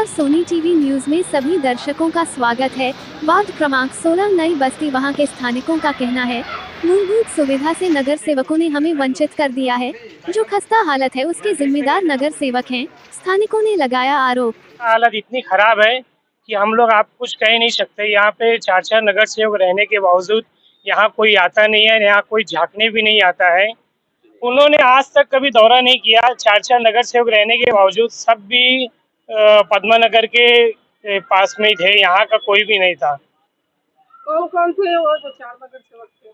नमस्कार, Sony TV news में सभी दर्शकों का स्वागत है। वार्ड क्रमांक 16 नई बस्ती, वहां के स्थानिकों का कहना है, मूलभूत सुविधा से नगर सेवकों ने हमें वंचित कर दिया है। जो खस्ता हालत है उसके जिम्मेदार नगर सेवक हैं। स्थानिकों ने लगाया आरोप। हालत इतनी खराब है कि हम लोग आप कुछ कह नहीं सकते। यहाँ पे 4 नगर सेवक रहने के बावजूद यहाँ कोई आता नहीं है, यहाँ कोई झांकने भी नहीं आता है। उन्होंने आज तक कभी दौरा नहीं किया। 4 नगर सेवक रहने के बावजूद सब भी पद्मा नगर के पास में ही थे, यहाँ का कोई भी नहीं था। कौन कौन थे वो जो 4 नगर सेवक थे?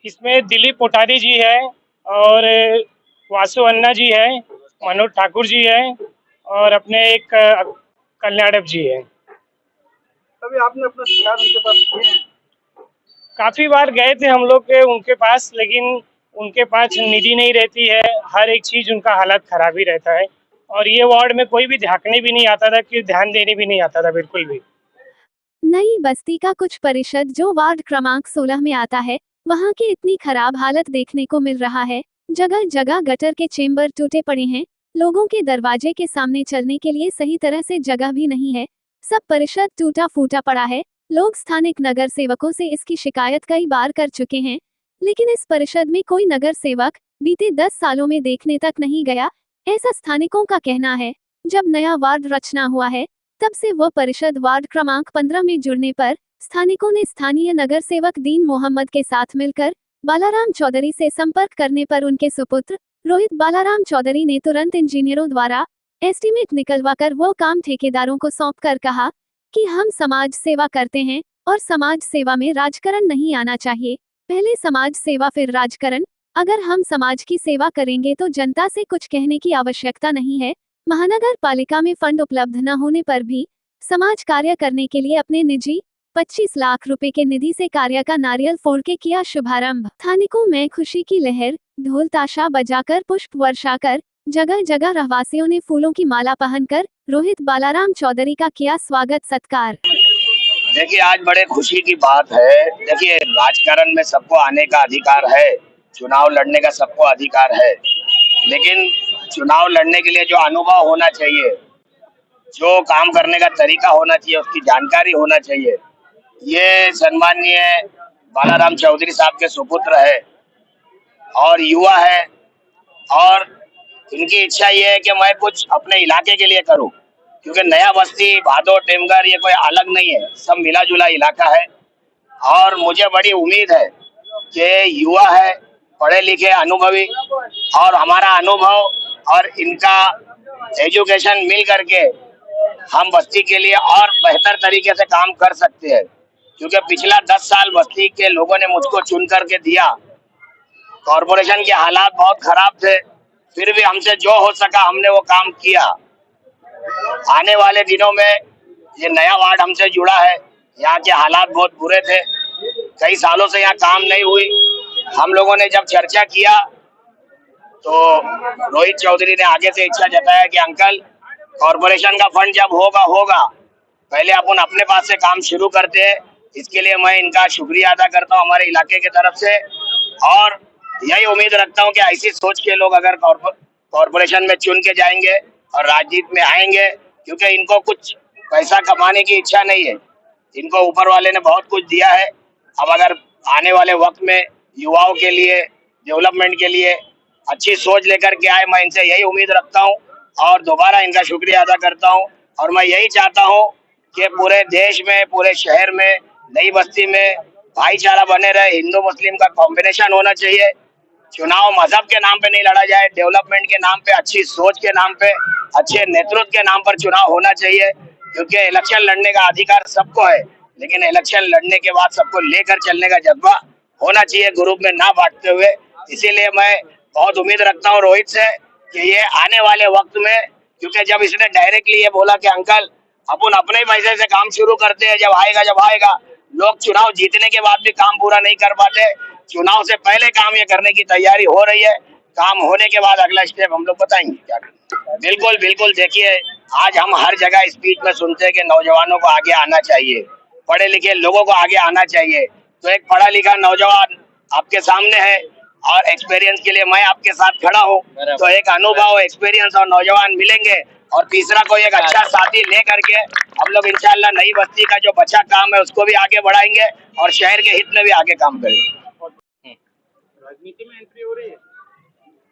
इसमें दिलीप कोठारी जी है और वासु अन्ना जी है, मनोज ठाकुर जी है और अपने एक कल्याणव जी है। कभी आपने अपना शिकायत उनके पास किए हैं? काफी बार गए थे हम लोग के उनके पास, लेकिन उनके पास निधि नहीं रहती है। हर एक चीज उनका हालत खराब ही रहता है और ये वार्ड में कोई भी झांकने भी नहीं आता था, कि ध्यान देने भी नहीं आता था बिल्कुल भी। नई बस्ती का कुछ परिषद जो वार्ड क्रमांक 16 में आता है, वहां की इतनी खराब हालत देखने को मिल रहा है। जगह जगह गटर के चेंबर टूटे पड़े हैं। लोगों के दरवाजे के सामने चलने के लिए सही तरह से जगह भी नहीं है। सब परिषद टूटा फूटा पड़ा है। लोग स्थानिक नगर सेवकों से इसकी शिकायत कई बार कर चुके हैं, लेकिन इस परिषद में कोई नगर सेवक बीते 10 सालों में देखने तक नहीं गया, ऐसा स्थानिकों का कहना है। जब नया वार्ड रचना हुआ है, तब से वह परिषद वार्ड क्रमांक 15 में जुड़ने पर स्थानिकों ने स्थानीय नगर सेवक दीन मोहम्मद के साथ मिलकर बालाराम चौधरी से संपर्क करने पर उनके सुपुत्र रोहित बालाराम चौधरी ने तुरंत इंजीनियरों द्वारा एस्टीमेट निकलवाकर वो काम ठेकेदारों को सौंपकर कहा कि हम समाज सेवा करते हैं और समाज सेवा में राजकारण नहीं आना चाहिए। पहले समाज सेवा फिर राजकारण। अगर हम समाज की सेवा करेंगे तो जनता से कुछ कहने की आवश्यकता नहीं है। महानगर पालिका में फंड उपलब्ध न होने पर भी समाज कार्य करने के लिए अपने निजी 25 लाख रुपए के निधि से कार्य का नारियल फोड़ के किया शुभारंभ। स्थानिकों में खुशी की लहर, ढोल ताशा बजाकर पुष्प वर्षा कर, जगह जगह रहवासियों ने फूलों की माला पहनकर रोहित बालाराम चौधरी का किया स्वागत सत्कार। देखिए, आज बड़े खुशी की बात है। देखिए, राजकारण में सबको आने का अधिकार है, चुनाव लड़ने का सबको अधिकार है, लेकिन चुनाव लड़ने के लिए जो अनुभव होना चाहिए, जो काम करने का तरीका होना चाहिए, उसकी जानकारी होना चाहिए, ये सम्माननीय बालाराम चौधरी साहब के सुपुत्र है और युवा है। और इनकी इच्छा ये है कि मैं कुछ अपने इलाके के लिए करूं, क्योंकि नया बस्ती, भादो, टेमगर ये कोई अलग नहीं है, सब मिला जुला इलाका है। और मुझे बड़ी उम्मीद है कि युवा है, पढ़े लिखे, अनुभवी, और हमारा अनुभव और इनका एजुकेशन मिल करके हम बस्ती के लिए और बेहतर तरीके से काम कर सकते हैं। क्योंकि पिछला 10 साल बस्ती के लोगों ने मुझको चुन करके दिया। कॉरपोरेशन के हालात बहुत खराब थे, फिर भी हमसे जो हो सका हमने वो काम किया। आने वाले दिनों में ये नया वार्ड हमसे जुड़ा है, यहाँ के हालात बहुत बुरे थे, कई सालों से यहाँ काम नहीं हुई। हम लोगों ने जब चर्चा किया तो रोहित चौधरी ने आगे से इच्छा जताया कि अंकल, कॉरपोरेशन का फंड जब होगा, पहले अपन अपने पास से काम शुरू करते हैं। इसके लिए मैं इनका शुक्रिया अदा करता हूँ हमारे इलाके की तरफ से, और यही उम्मीद रखता हूँ कि ऐसी सोच के लोग अगर कॉरपोरेशन में चुन के जाएंगे और राजनीति में आएंगे, क्योंकि इनको कुछ पैसा कमाने की इच्छा नहीं है, इनको ऊपर वाले ने बहुत कुछ दिया है। अब अगर आने वाले वक्त में युवाओं के लिए, डेवलपमेंट के लिए अच्छी सोच लेकर के आए, मैं इनसे यही उम्मीद रखता हूँ और दोबारा इनका शुक्रिया अदा करता हूँ। और मैं यही चाहता हूँ कि पूरे देश में, पूरे शहर में, नई बस्ती में भाईचारा बने रहे, हिंदू मुस्लिम का कॉम्बिनेशन होना चाहिए। चुनाव मजहब के नाम पे नहीं लड़ा जाए, डेवलपमेंट के नाम पे, अच्छी सोच के नाम पे, अच्छे नेतृत्व के नाम पर चुनाव होना चाहिए। क्योंकि इलेक्शन लड़ने का अधिकार सबको है, लेकिन इलेक्शन लड़ने के बाद सबको लेकर चलने का जज्बा होना चाहिए, ग्रुप में ना बांटते हुए। इसीलिए मैं बहुत उम्मीद रखता हूँ रोहित से कि ये आने वाले वक्त में, क्योंकि जब इसने डायरेक्टली ये बोला कि अंकल अपन अपने ही पैसे से काम शुरू करते हैं, जब आएगा, लोग चुनाव जीतने के बाद भी काम पूरा नहीं कर पाते। चुनाव से पहले काम ये करने की तैयारी हो रही है, काम होने के बाद अगला स्टेप हम लोग बताएंगे क्या करना। बिल्कुल बिल्कुल। देखिए, आज हम हर जगह स्पीच में सुनते हैं कि नौजवानों को आगे आना चाहिए, पढ़े लिखे लोगों को आगे आना चाहिए। तो एक पढ़ा लिखा नौजवान आपके सामने है और एक्सपीरियंस के लिए मैं आपके साथ खड़ा हूँ। तो एक अनुभव, एक्सपीरियंस और नौजवान मिलेंगे और तीसरा कोई एक अच्छा साथी ले करके हम लोग इंशाल्लाह नई बस्ती का जो बचा काम है उसको भी आगे बढ़ाएंगे और शहर के हित में भी आगे काम करेंगे। राजनीति में एंट्री हो रही है।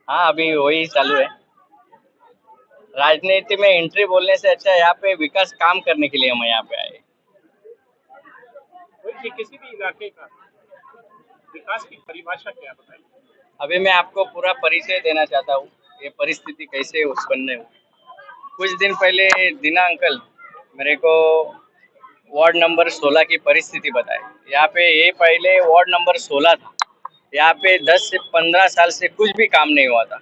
हाँ, अभी वही चालू है। राजनीति में एंट्री बोलने से अच्छा यहाँ पे विकास काम करने के लिए हम यहाँ पे आए। कोई भी किसी भी इलाके का विकास की परिभाषा क्या है बताइए। अभी मैं आपको पूरा परिचय देना चाहता हूँ, ये परिस्थिति कैसे उत्पन्न हुई। कुछ दिन पहले दीना अंकल मेरे को वार्ड नंबर 16 की परिस्थिति बताई। यहाँ पे ये पहले वार्ड नंबर 16 था, यहाँ पे 10 से 15 साल से कुछ भी काम नहीं हुआ था।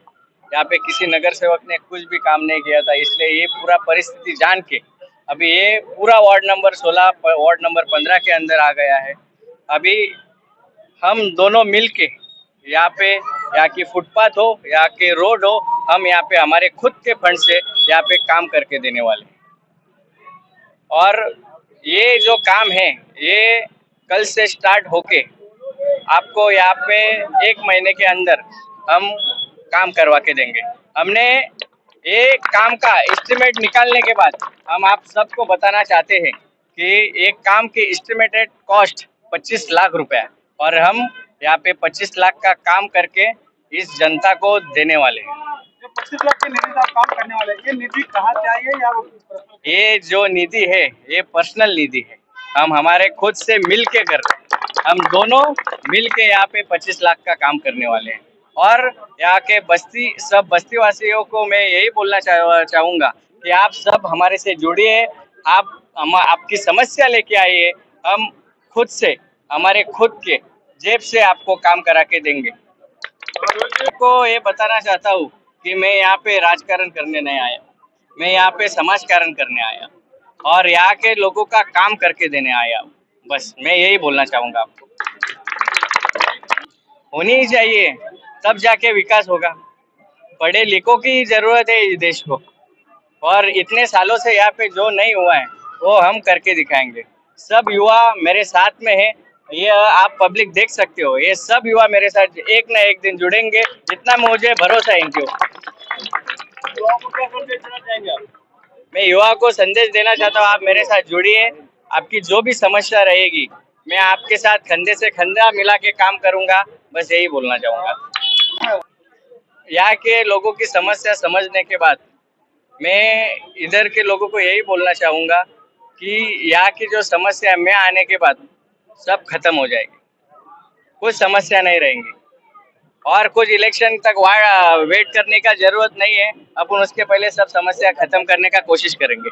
यहाँ पे किसी नगर सेवक ने कुछ भी काम नहीं किया था, इसलिए ये पूरा परिस्थिति जान के अभी ये पूरा वार्ड नंबर 16 वार्ड नंबर 15 के अंदर आ गया है। अभी हम दोनों मिलके यहाँ की फुटपाथ हो, यहाँ के रोड हो, हम यहाँ पे हमारे खुद के फंड से यहाँ पे काम करके देने वाले हैं। और ये जो काम है ये कल से स्टार्ट होके आपको यहाँ पे 1 महीने के अंदर हम काम करवा के देंगे। हमने ये काम का एस्टिमेट निकालने के बाद हम आप सबको बताना चाहते हैं कि एक काम की एस्टिमेटेड कॉस्ट 25 लाख रुपए है और हम यहाँ पे 25 लाख का काम करके इस जनता को देने वाले हैं। जो 25 लाख के निधि से आप काम करने वाले हैं, ये निधि कहाँ से आई है या वो ये जो निधि है ये पर्सनल निधि है, हम हमारे खुद से मिल के कर रहे हैं। हम दोनों मिल के यहाँ पे 25 लाख का काम करने वाले हैं। और यहाँ के सब बस्ती वासियों को मैं यही बोलना चाहूँगा कि आप सब हमारे से जुड़िए, आपकी समस्या लेके आइए, हम खुद से हमारे खुद के जेब से आपको काम करा के देंगे। को ये बताना चाहता हूँ कि मैं यहाँ पे राजकारण करने नहीं आया, मैं यहाँ पे समाजकारण करने आया और यहाँ के लोगों का काम करके देने आया। बस मैं यही बोलना चाहूँगा आपको। होनी ही चाहिए, तब जाके विकास होगा। पढ़े लिखों की जरूरत है इस देश को, और इतने सालों से यहाँ पे जो नहीं हुआ है वो हम करके दिखाएंगे। सब युवा मेरे साथ में है, ये आप पब्लिक देख सकते हो, ये सब युवा मेरे साथ एक ना एक दिन जुड़ेंगे, जितना मुझे भरोसा है इनके ऊपर। मैं युवा को संदेश देना चाहता हूँ, आप मेरे साथ जुड़िए, आपकी जो भी समस्या रहेगी मैं आपके साथ कंधे से कंधा मिला के काम करूंगा। बस यही बोलना चाहूँगा। यहाँ के लोगों की समस्या समझने के बाद मैं इधर के लोगों को यही बोलना चाहूँगा कि यहाँ की जो समस्या मैं आने के बाद सब खत्म हो जाएगी, कुछ समस्या नहीं रहेंगी और कुछ इलेक्शन तक वेट करने का जरूरत नहीं है। अपन उसके पहले सब समस्या खत्म करने का कोशिश करेंगे।